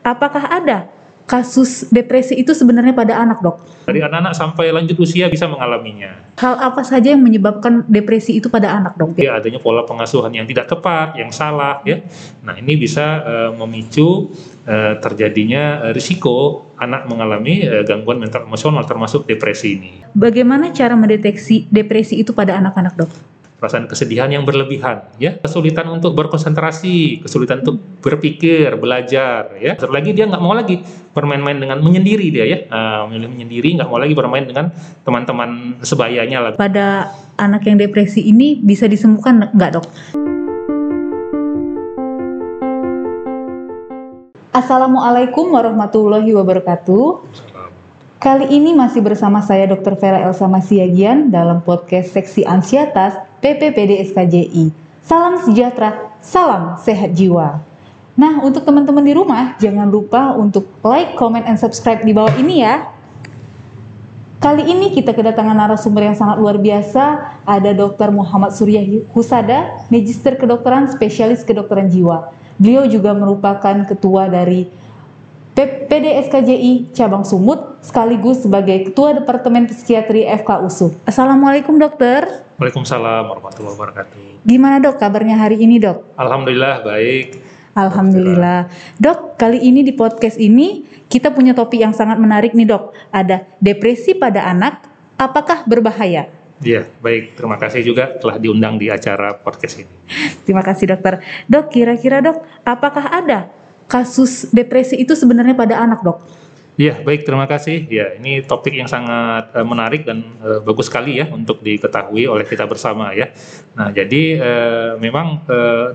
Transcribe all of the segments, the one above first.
Apakah ada kasus depresi itu sebenarnya pada anak, Dok? Dari anak-anak sampai lanjut usia bisa mengalaminya. Hal apa saja yang menyebabkan depresi itu pada anak, Dok? Ya, adanya pola pengasuhan yang tidak tepat, yang salah, ya. Nah, ini bisa memicu terjadinya risiko anak mengalami gangguan mental emosional termasuk depresi ini. Bagaimana cara mendeteksi depresi itu pada anak-anak, Dok? Perasaan kesedihan yang berlebihan, ya, kesulitan untuk berkonsentrasi, kesulitan untuk berpikir, belajar, ya. Terlagi dia nggak mau lagi bermain-main dengan menyendiri dia, ya, menyendiri, nggak mau lagi bermain dengan teman-teman sebayanya lah. Pada anak yang depresi ini bisa disembuhkan nggak, Dok? Assalamualaikum warahmatullahi wabarakatuh. Kali ini masih bersama saya Dr. Vera Elsa Masiagian dalam podcast Seksi Ansietas PPPD SKJI. Salam sejahtera, salam sehat jiwa. Nah, untuk teman-teman di rumah, jangan lupa untuk like, comment, and subscribe di bawah ini ya. Kali ini kita kedatangan narasumber yang sangat luar biasa. Ada Dr. Muhammad Surya Husada, Magister Kedokteran Spesialis Kedokteran Jiwa. Beliau juga merupakan ketua dari PPD SKJI Cabang Sumut, sekaligus sebagai Ketua Departemen Psikiatri FK USU. Assalamualaikum, Dokter. Waalaikumsalam warahmatullahi wabarakatuh. Gimana, Dok, kabarnya hari ini, Dok? Alhamdulillah baik. Alhamdulillah. Dok, kali ini di podcast ini kita punya topik yang sangat menarik nih, Dok. Ada depresi pada anak, apakah berbahaya? Iya, baik. Terima kasih juga telah diundang di acara podcast ini. Terima kasih, Dokter. Dok, kira-kira, Dok, apakah ada kasus depresi itu sebenarnya pada anak, Dok? Iya, baik, terima kasih. Ya, ini topik yang sangat menarik dan bagus sekali ya untuk diketahui oleh kita bersama ya. Nah, jadi memang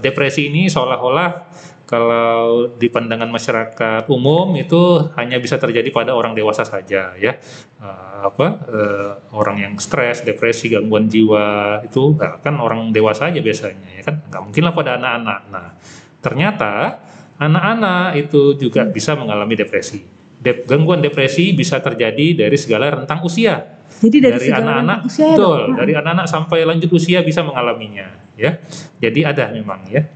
depresi ini seolah-olah kalau di pandangan masyarakat umum itu hanya bisa terjadi pada orang dewasa saja ya. Orang yang stres, depresi, gangguan jiwa itu kan orang dewasa aja biasanya ya kan. Nggak mungkin lah pada anak-anak. Nah, ternyata anak-anak itu juga bisa mengalami depresi. Gangguan depresi bisa terjadi dari segala rentang usia. Jadi dari anak-anak, usia, betul, ya, dari anak-anak sampai lanjut usia bisa mengalaminya, ya. Jadi ada memang, ya.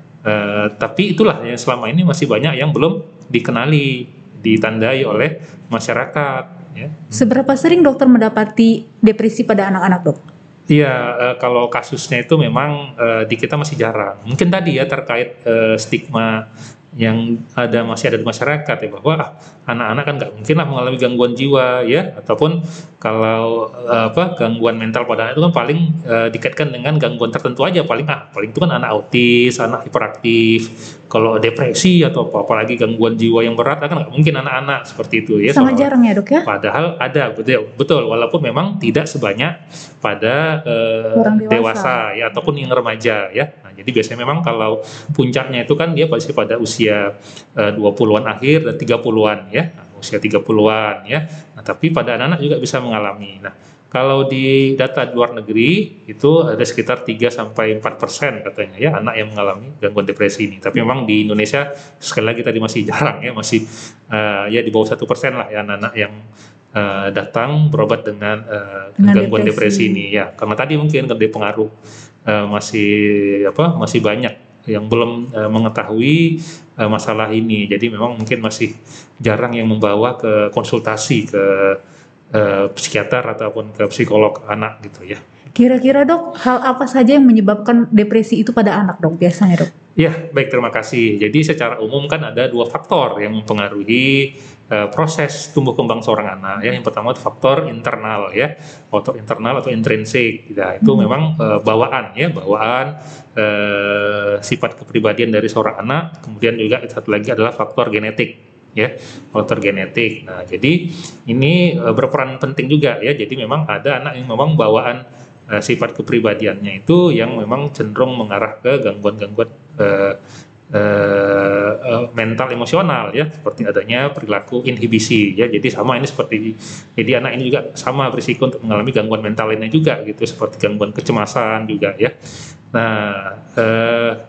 Tapi itulah yang selama ini masih banyak yang belum dikenali, ditandai oleh masyarakat. Ya. Seberapa sering dokter mendapati depresi pada anak-anak, Dok? Iya, kalau kasusnya itu memang di kita masih jarang. Mungkin tadi ya terkait stigma yang masih ada di masyarakat ya, bahwa anak-anak kan nggak mungkin lah mengalami gangguan jiwa ya, ataupun kalau gangguan mental pada anak itu kan paling dikaitkan dengan gangguan tertentu aja, paling itu kan anak autis, anak hiperaktif. Kalau depresi atau apalagi gangguan jiwa yang berat kan nggak mungkin anak-anak seperti itu ya. Sangat jarang ya, Dok ya. Padahal ada, betul, walaupun memang tidak sebanyak pada orang dewasa ya, ataupun yang remaja ya. Nah, jadi biasanya memang kalau puncaknya itu kan dia pasti pada usia 20-an akhir dan 30-an ya. Nah, usia 30-an ya. Nah, tapi pada anak-anak juga bisa mengalami. Nah, kalau di data di luar negeri itu ada sekitar 3-4% katanya ya anak yang mengalami gangguan depresi ini. Tapi memang di Indonesia sekali lagi tadi masih jarang ya, masih ya di bawah 1% lah ya anak-anak yang datang berobat dengan gangguan depresi ini ya. Karena tadi mungkin dari pengaruh masih banyak yang belum mengetahui masalah ini. Jadi memang mungkin masih jarang yang membawa ke konsultasi ke psikiater ataupun ke psikolog anak gitu ya. Kira-kira, Dok, hal apa saja yang menyebabkan depresi itu pada anak, Dok, biasanya, Dok? Ya, baik, terima kasih. Jadi secara umum kan ada dua faktor yang mempengaruhi proses tumbuh kembang seorang anak. Yang pertama itu faktor internal ya, faktor internal atau intrinsik. Nah, itu memang bawaan sifat kepribadian dari seorang anak. Kemudian juga satu lagi adalah faktor genetik ya, faktor genetik. Nah, jadi ini berperan penting juga ya. Jadi memang ada anak yang memang bawaan sifat kepribadiannya itu yang memang cenderung mengarah ke gangguan-gangguan mental emosional ya, seperti adanya perilaku inhibisi ya. Jadi sama ini jadi anak ini juga sama berisiko untuk mengalami gangguan mental lainnya juga gitu, seperti gangguan kecemasan juga ya. Nah,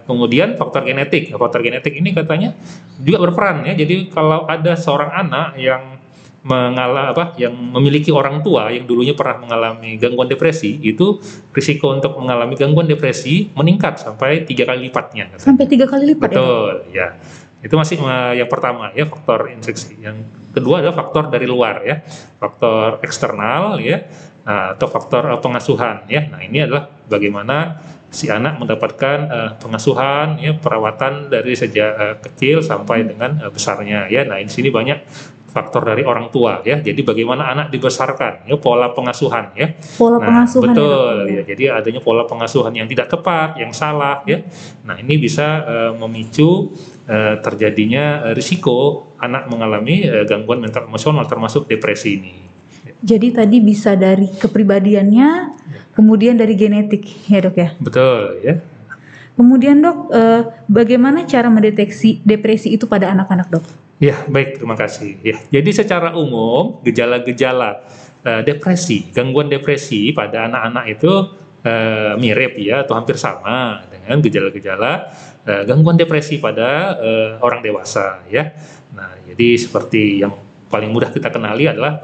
kemudian faktor genetik ini katanya juga berperan ya. Jadi kalau ada seorang anak yang yang memiliki orang tua yang dulunya pernah mengalami gangguan depresi, itu risiko untuk mengalami gangguan depresi meningkat sampai 3 kali lipatnya. Sampai 3 kali lipat. Betul ya. Itu masih yang pertama ya, faktor instruksi. Yang kedua adalah faktor dari luar ya, faktor eksternal ya, atau faktor pengasuhan ya. Nah, ini adalah bagaimana si anak mendapatkan pengasuhan ya, perawatan dari sejak kecil sampai dengan besarnya ya. Nah, di sini banyak faktor dari orang tua ya. Jadi bagaimana anak dibesarkan ya, pola pengasuhan ya. Pola pengasuhan betul ya. Jadi adanya pola pengasuhan yang tidak tepat, yang salah ya. Nah, ini bisa memicu terjadinya risiko anak mengalami gangguan mental emosional termasuk depresi ini. Jadi tadi bisa dari kepribadiannya, kemudian dari genetik ya dok ya. Betul ya. Kemudian dok, bagaimana cara mendeteksi depresi itu pada anak-anak dok? Ya, baik, terima kasih. Ya, jadi secara umum gejala-gejala depresi, gangguan depresi pada anak-anak itu mirip ya, atau hampir sama dengan gejala-gejala gangguan depresi pada orang dewasa ya. Nah, jadi seperti yang paling mudah kita kenali adalah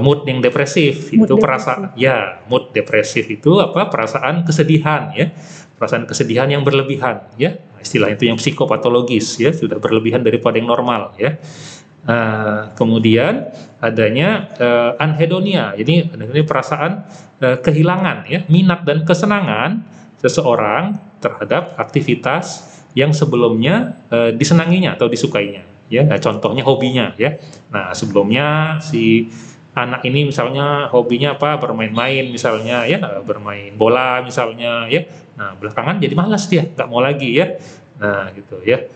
mood yang depresif. Itu perasaan ya, mood depresif itu apa? Perasaan kesedihan ya. Perasaan kesedihan yang berlebihan ya, istilah itu yang psikopatologis ya, sudah berlebihan daripada yang normal ya. Kemudian adanya anhedonia, jadi ini perasaan kehilangan ya, minat dan kesenangan seseorang terhadap aktivitas yang sebelumnya disenanginya atau disukainya ya. Contohnya hobinya ya. Nah, sebelumnya si anak ini misalnya hobinya apa, bermain-main misalnya ya, bermain bola misalnya ya. Nah, belakangan jadi malas dia, nggak mau lagi ya. Nah, gitu ya.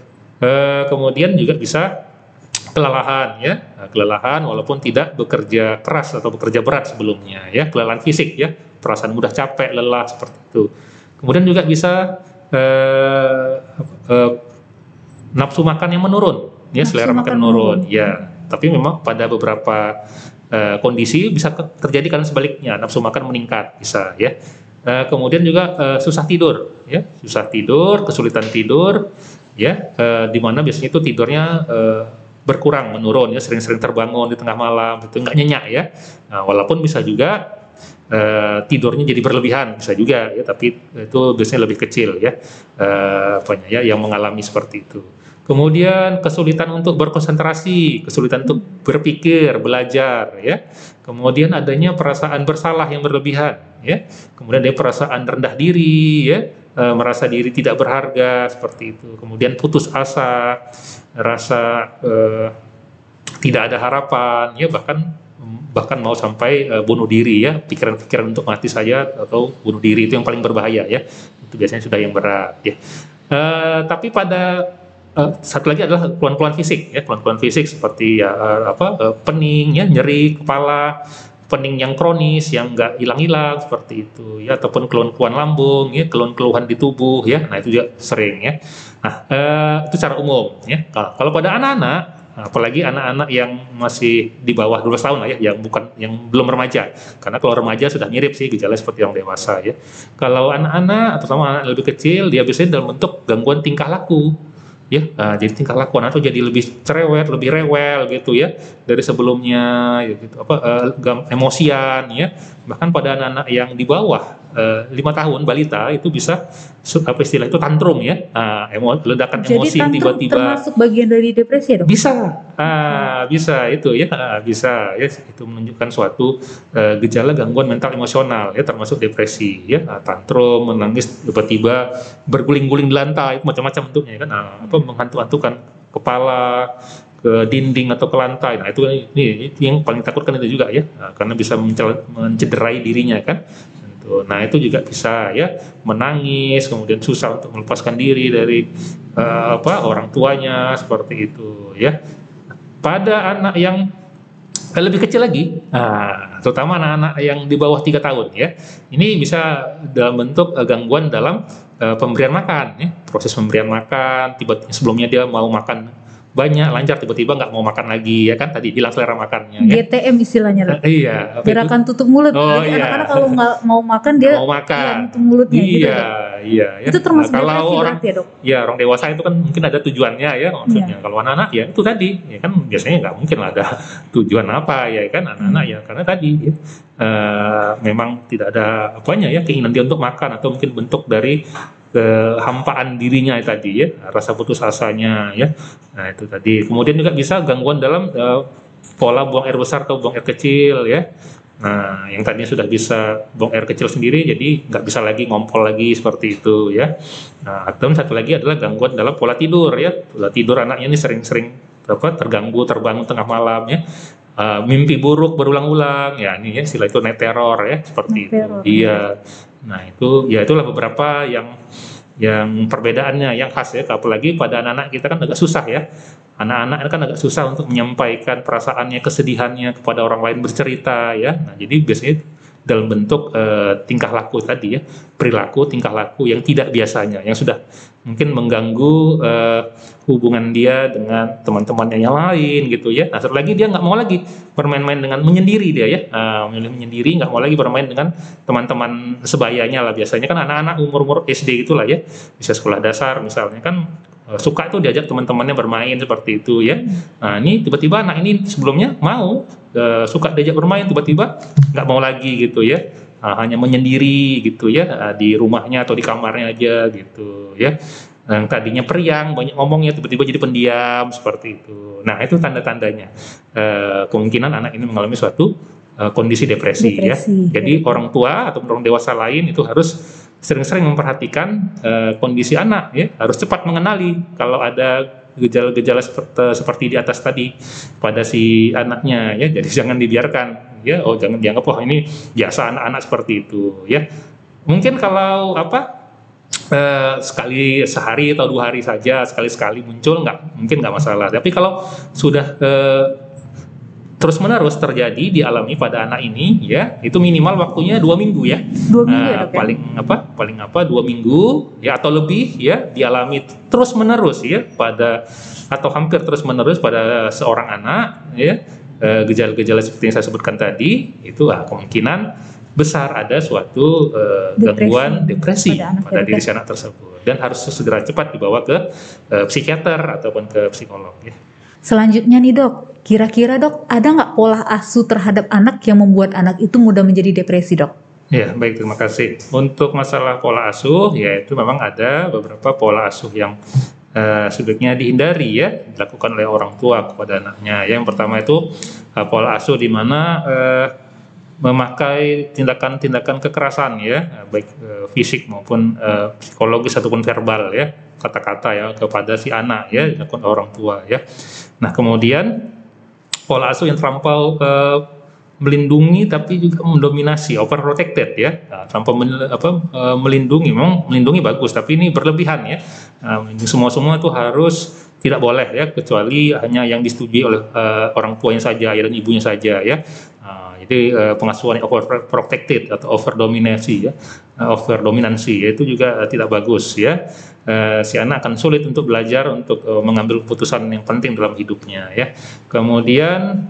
Kemudian juga bisa kelelahan ya, kelelahan walaupun tidak bekerja keras atau bekerja berat sebelumnya ya, kelelahan fisik ya, perasaan mudah capek, lelah seperti itu. Kemudian juga bisa nafsu makan yang menurun ya, selera makan menurun ya. Tapi memang pada beberapa kondisi bisa terjadi karena sebaliknya, nafsu makan meningkat bisa ya. Kemudian juga susah tidur ya, susah tidur, kesulitan tidur ya, di mana biasanya itu tidurnya berkurang, menurun ya, sering-sering terbangun di tengah malam, itu nggak nyenyak ya. Nah, walaupun bisa juga tidurnya jadi berlebihan, bisa juga ya, tapi itu biasanya lebih kecil ya, yang mengalami seperti itu. Kemudian kesulitan untuk berkonsentrasi, kesulitan untuk berpikir, belajar ya. Kemudian adanya perasaan bersalah yang berlebihan ya. Kemudian ada perasaan rendah diri ya, merasa diri tidak berharga seperti itu. Kemudian putus asa, rasa tidak ada harapan ya, bahkan mau sampai bunuh diri ya, pikiran-pikiran untuk mati saja atau bunuh diri, itu yang paling berbahaya ya. Itu biasanya sudah yang berat ya. Tapi pada satu lagi adalah keluhan-keluhan fisik ya, keluhan-keluhan fisik seperti ya pening ya, nyeri kepala, pening yang kronis yang nggak hilang-hilang seperti itu ya, ataupun keluhan-keluhan lambung ya, keluhan-keluhan di tubuh ya. Nah, itu juga sering ya. Nah, itu secara umum ya. Kalau pada anak-anak, apalagi anak-anak yang masih di bawah 12 tahun lah ya, yang belum remaja, karena kalau remaja sudah mirip sih gejala seperti yang dewasa ya. Kalau anak-anak, terutama anak lebih kecil, dia biasanya dalam bentuk gangguan tingkah laku ya, jadi tingkah laku atau jadi lebih cerewet, lebih rewel gitu ya dari sebelumnya ya, gitu, emosian ya. Bahkan pada anak-anak yang di bawah 5 tahun, balita, itu bisa istilah itu tantrum ya, ledakan jadi emosi yang tiba-tiba. Termasuk bagian dari depresi ya dok? Bisa, bisa itu ya, bisa ya, itu menunjukkan suatu gejala gangguan mental emosional ya, termasuk depresi ya, tantrum, menangis tiba-tiba, berguling-guling di lantai, macam-macam bentuknya kan, menghantu-hantukan kepala ke dinding atau ke lantai. Nah, ini yang paling takutkan itu juga ya, karena bisa mencederai dirinya kan. Nah, itu juga bisa ya, menangis, kemudian susah untuk melepaskan diri dari orang tuanya seperti itu ya. Pada anak yang lebih kecil lagi, terutama anak-anak yang di bawah 3 tahun ya, ini bisa dalam bentuk gangguan dalam pemberian makan ya, proses pemberian makan, tiba-tiba sebelumnya dia mau makan banyak, lancar, tiba-tiba nggak mau makan lagi ya kan, tadi hilang selera makannya ya. GTM istilahnya lah. Iya. Gerakan tutup mulut. Jadi anak-anak kalau nggak mau makan dia tutup mulutnya. Iya, gitu, iya. Itu termasuk kalau orang ya dok? Ya, orang dewasa itu kan mungkin ada tujuannya ya maksudnya. Kalau anak-anak ya itu tadi ya kan, biasanya nggak mungkin lah ada tujuan apa ya kan anak-anak ya, karena tadi ya, memang tidak ada apanya ya, keinginan dia untuk makan, atau mungkin bentuk dari kehampaan dirinya tadi ya, rasa putus asanya ya. Nah itu tadi. Kemudian juga bisa gangguan dalam pola buang air besar atau buang air kecil ya. Nah yang tadinya sudah bisa buang air kecil sendiri, jadi nggak bisa lagi ngompol lagi seperti itu ya. Nah, atau satu lagi adalah gangguan dalam pola tidur ya. Pola tidur anaknya ini sering-sering terganggu, terbangun tengah malam ya. Mimpi buruk berulang-ulang ya, ini ya istilah itu night terror ya, seperti itu. Iya. Nah itu ya, itulah beberapa yang perbedaannya yang khas ya, apalagi pada anak-anak kita kan agak susah ya. Anak-anak kan agak susah untuk menyampaikan perasaannya, kesedihannya kepada orang lain, bercerita ya. Nah, jadi biasanya dalam bentuk tingkah laku tadi ya, perilaku tingkah laku yang tidak biasanya, yang sudah mungkin mengganggu hubungan dia dengan teman-temannya yang lain gitu ya. Nah, satu lagi dia nggak mau lagi bermain-main dengan menyendiri dia ya, menyendiri, nggak mau lagi bermain dengan teman-teman sebayanya lah. Biasanya kan anak-anak umur SD itulah ya, bisa sekolah dasar misalnya kan suka tuh diajak teman-temannya bermain seperti itu ya. Nah ini tiba-tiba anak ini sebelumnya mau suka diajak bermain, tiba-tiba nggak mau lagi gitu ya. Hanya menyendiri gitu ya, di rumahnya atau di kamarnya aja gitu ya. Yang tadinya periang, banyak ngomongnya, tiba-tiba jadi pendiam seperti itu. Nah itu tanda-tandanya kemungkinan anak ini mengalami suatu kondisi depresi ya. Jadi orang tua atau orang dewasa lain itu harus sering-sering memperhatikan kondisi anak ya, harus cepat mengenali kalau ada gejala-gejala seperti di atas tadi pada si anaknya ya. Jadi jangan dibiarkan ya, jangan dianggap wah ini biasa anak-anak seperti itu ya. Mungkin kalau sekali sehari atau 2 hari saja, sekali-sekali muncul mungkin nggak masalah. Tapi kalau sudah terus-menerus terjadi dialami pada anak ini ya, itu minimal waktunya 2 minggu ya. 2 minggu ya, dok, paling 2 minggu ya atau lebih ya, dialami terus-menerus ya atau hampir terus-menerus pada seorang anak ya, gejala-gejala seperti yang saya sebutkan tadi itu kemungkinan besar ada suatu gangguan depresi pada diri si anak tersebut, dan harus segera cepat dibawa ke psikiater ataupun ke psikolog ya. Selanjutnya nih dok, kira-kira dok ada nggak pola asuh terhadap anak yang membuat anak itu mudah menjadi depresi dok? Ya baik, terima kasih. Untuk masalah pola asuh ya, itu memang ada beberapa pola asuh yang sebaiknya dihindari ya, dilakukan oleh orang tua kepada anaknya. Yang pertama itu pola asuh di mana memakai tindakan-tindakan kekerasan ya, baik fisik maupun psikologis ataupun verbal ya, kata-kata ya kepada si anak ya, dilakukan orang tua ya. Nah kemudian pola asuh yang terlampau melindungi tapi juga mendominasi, overprotected ya. Nah, terlampau melindungi, memang melindungi bagus, tapi ini berlebihan ya. Semua itu harus tidak boleh ya, kecuali hanya yang disetujui oleh orang tuanya saja, ayah dan ibunya saja ya. Jadi pengasuhan yang overprotected atau overdominasi ya, overdominansi ya, itu juga tidak bagus ya. Si anak akan sulit untuk belajar, untuk mengambil keputusan yang penting dalam hidupnya ya. Kemudian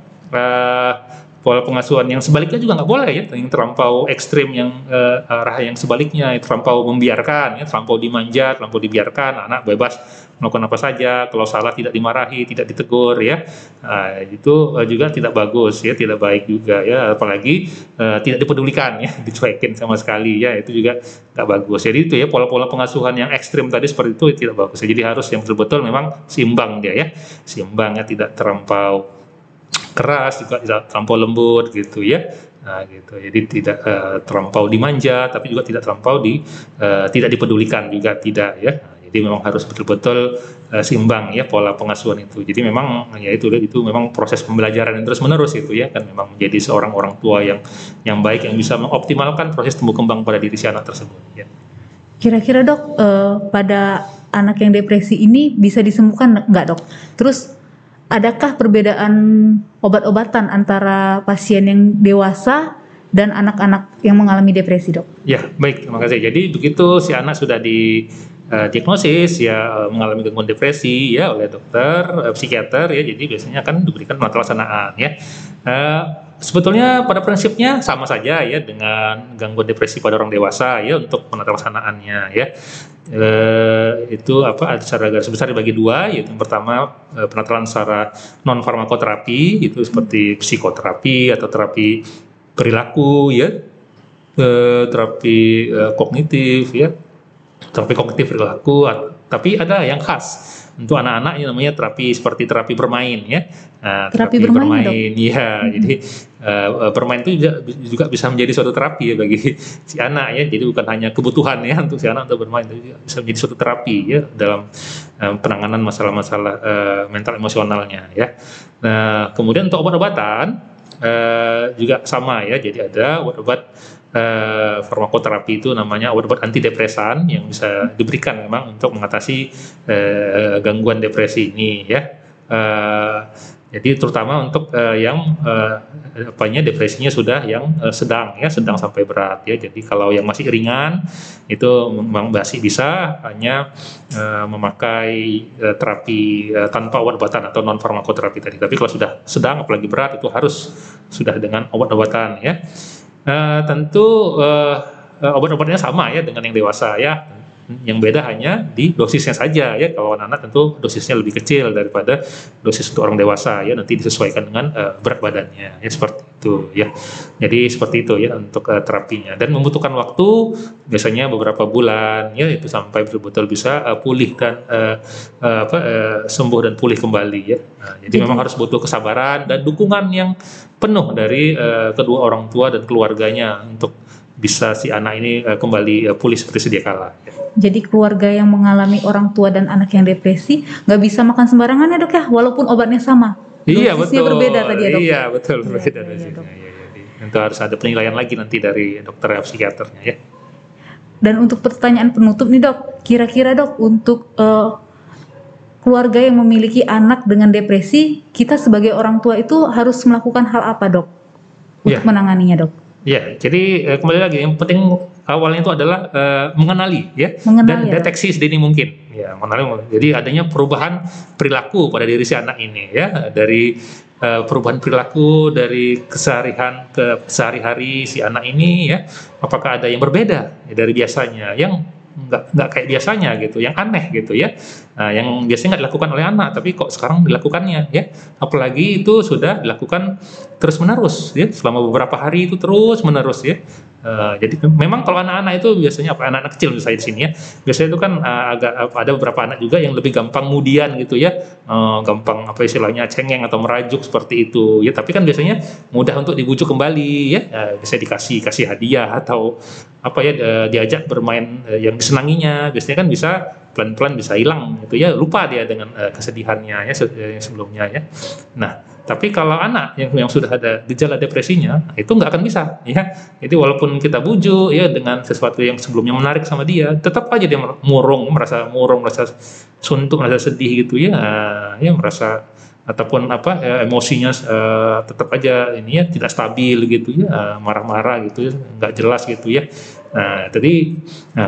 pola pengasuhan yang sebaliknya juga nggak boleh ya, yang terlampau ekstrim, yang arah yang sebaliknya, terlampau membiarkan ya, terlampau dimanja, terlampau dibiarkan, anak bebas melakukan apa saja, kalau salah tidak dimarahi, tidak ditegur ya. Itu juga tidak bagus ya, tidak baik juga ya, apalagi tidak dipedulikan ya, dicuekin sama sekali ya, itu juga nggak bagus. Jadi itu ya, pola-pola pengasuhan yang ekstrim tadi seperti itu tidak bagus. Jadi harus yang betul-betul memang seimbang dia ya, seimbang ya, tidak terlampau keras juga tidak terlampau lembut gitu ya. Nah, gitu. Jadi tidak terlampau dimanja, tapi juga tidak terlampau tidak dipedulikan juga tidak ya. Jadi memang harus betul-betul seimbang ya pola pengasuhan itu. Jadi memang ya itu memang proses pembelajaran yang terus-menerus itu ya, kan memang menjadi seorang orang tua yang baik, yang bisa mengoptimalkan proses tumbuh kembang pada diri si anak tersebut ya. Kira-kira dok, pada anak yang depresi ini bisa disembuhkan nggak dok? Terus adakah perbedaan obat-obatan antara pasien yang dewasa dan anak-anak yang mengalami depresi dok? Ya baik, terima kasih. Jadi begitu si anak sudah diagnosis ya mengalami gangguan depresi ya oleh dokter psikiater ya, jadi biasanya akan diberikan penata-laksanaan ya. Sebetulnya pada prinsipnya sama saja ya dengan gangguan depresi pada orang dewasa ya, untuk penata-laksanaannya ya. Itu ada secara garis besar dibagi 2, yaitu yang pertama penataan secara non farmakoterapi, itu seperti psikoterapi atau terapi perilaku ya, terapi kognitif ya, terapi kognitif perilaku, tapi ada yang khas untuk anak-anak yang namanya terapi seperti terapi bermain ya. Terapi bermain, ya. Jadi bermain itu juga bisa menjadi suatu terapi ya bagi si anak ya. Jadi bukan hanya kebutuhan ya untuk si anak untuk bermain, tapi bisa menjadi suatu terapi ya dalam penanganan masalah-masalah mental emosionalnya ya. Nah, kemudian untuk obat-obatan juga sama ya. Jadi ada obat-obat farmakoterapi itu namanya obat-obat antidepresan yang bisa diberikan memang untuk mengatasi gangguan depresi ini ya. Jadi terutama untuk yang depresinya sudah yang sedang sampai berat ya. Jadi kalau yang masih ringan itu memang masih bisa hanya memakai terapi tanpa obat-obatan atau non farmakoterapi tadi. Tapi kalau sudah sedang apalagi berat itu harus sudah dengan obat-obatan ya. Tentu obat-obatnya sama ya dengan yang dewasa ya, yang beda hanya di dosisnya saja ya. Kalau anak-anak tentu dosisnya lebih kecil daripada dosis untuk orang dewasa ya, nanti disesuaikan dengan berat badannya ya, seperti itu ya. Jadi seperti itu ya untuk terapinya, dan membutuhkan waktu biasanya beberapa bulan ya, itu sampai betul-betul bisa pulih dan sembuh dan pulih kembali ya. Jadi memang harus butuh kesabaran dan dukungan yang penuh dari kedua orang tua dan keluarganya untuk bisa si anak ini kembali pulih seperti sedia kala. Ya. Jadi keluarga yang mengalami orang tua dan anak yang depresi nggak bisa makan sembarangan ya dok ya, walaupun obatnya sama. Iya betul. Berbeda tadi ya dok. Iya betul berbeda dosisnya. Ya. Tentu harus ada penilaian lagi nanti dari dokter psikiaternya ya. Dan untuk pertanyaan penutup nih dok, kira-kira dok untuk keluarga yang memiliki anak dengan depresi, kita sebagai orang tua itu harus melakukan hal apa dok untuk menanganinya dok? Ya, jadi kembali lagi yang penting awalnya itu adalah mengenali ya, dan deteksi sedini mungkin. Ya, mengenali. Jadi adanya perubahan perilaku pada diri si anak ini ya, dari perubahan perilaku dari keseharian ke sehari-hari si anak ini ya, apakah ada yang berbeda ya, dari biasanya, yang nggak kayak biasanya gitu, yang aneh gitu ya, yang biasanya nggak dilakukan oleh anak tapi kok sekarang dilakukannya ya, apalagi itu sudah dilakukan terus menerus ya, selama beberapa hari itu terus menerus ya. Jadi memang kalau anak-anak itu biasanya anak-anak kecil misalnya di sini ya, biasanya itu kan agak ada beberapa anak juga yang lebih gampang kemudian gitu ya, gampang apa istilahnya cengeng atau merajuk seperti itu ya, tapi kan biasanya mudah untuk dibujuk kembali ya, bisa kasih hadiah atau apa ya, diajak bermain yang disenanginya, biasanya kan bisa pelan-pelan bisa hilang gitu ya, lupa dia dengan kesedihannya ya sebelumnya ya. Nah, tapi kalau anak yang sudah ada gejala depresinya, itu nggak akan bisa ya. Jadi walaupun kita bujuk ya dengan sesuatu yang sebelumnya menarik sama dia, tetap aja dia merasa suntuk, merasa sedih gitu ya, ya merasa ataupun emosinya tetap aja ini ya tidak stabil gitu ya, marah-marah gitu ya, nggak jelas gitu ya. Nah, jadi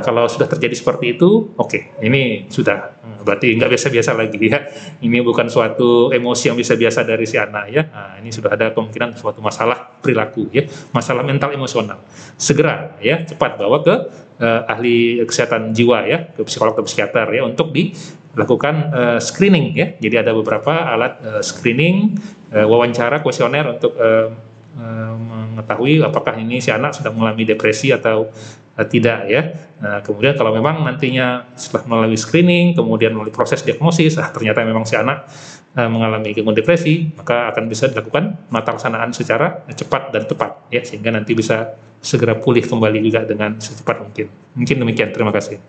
kalau sudah terjadi seperti itu, oke, ini sudah berarti nggak biasa-biasa lagi ya. Ini bukan suatu emosi yang biasa-biasa dari si anak ya. Nah, ini sudah ada kemungkinan suatu masalah perilaku ya, masalah mental emosional. Segera ya, cepat bawa ke ahli kesehatan jiwa ya, ke psikolog atau psikiater ya, untuk dilakukan screening ya. Jadi ada beberapa alat screening, wawancara, kuesioner untuk mengetahui apakah ini si anak sedang mengalami depresi atau tidak ya. Kemudian kalau memang nantinya setelah melalui screening, kemudian melalui proses diagnosis, ternyata memang si anak mengalami gangguan depresi, maka akan bisa dilakukan penata laksanaan secara cepat dan tepat ya, sehingga nanti bisa segera pulih kembali juga dengan secepat mungkin. Mungkin demikian, terima kasih.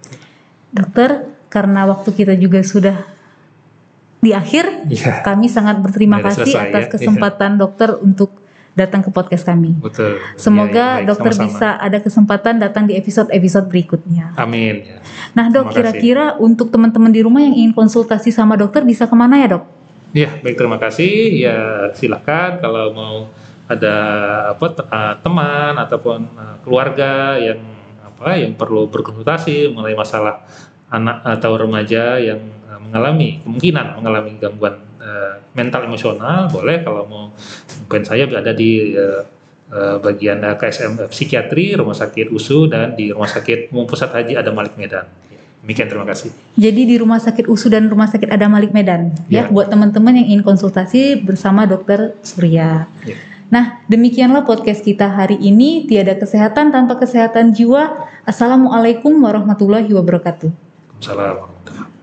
Dokter, karena waktu kita juga sudah di akhir, kami sangat berterima kasih atas kesempatan dokter untuk datang ke podcast kami. Betul. Semoga dokter sama-sama bisa ada kesempatan datang di episode-episode berikutnya. Amin. Nah dok, kira-kira untuk teman-teman di rumah yang ingin konsultasi sama dokter bisa kemana ya dok? Ya, baik, terima kasih. Ya silakan kalau mau ada teman ataupun keluarga yang perlu berkonsultasi mengenai masalah anak atau remaja yang kemungkinan mengalami gangguan mental emosional, boleh kalau mau, mungkin saya ada di bagian KSM Psikiatri, Rumah Sakit USU, dan di Rumah Sakit Umum Pusat Haji Adam Malik Medan. Demikian, terima kasih. Jadi di Rumah Sakit USU dan Rumah Sakit Adam Malik Medan ya, buat teman-teman yang ingin konsultasi bersama Dokter Surya. Nah, demikianlah podcast kita hari ini. Tiada kesehatan tanpa kesehatan jiwa. Assalamualaikum warahmatullahi wabarakatuh. Waalaikumsalam warahmatullahi wabarakatuh.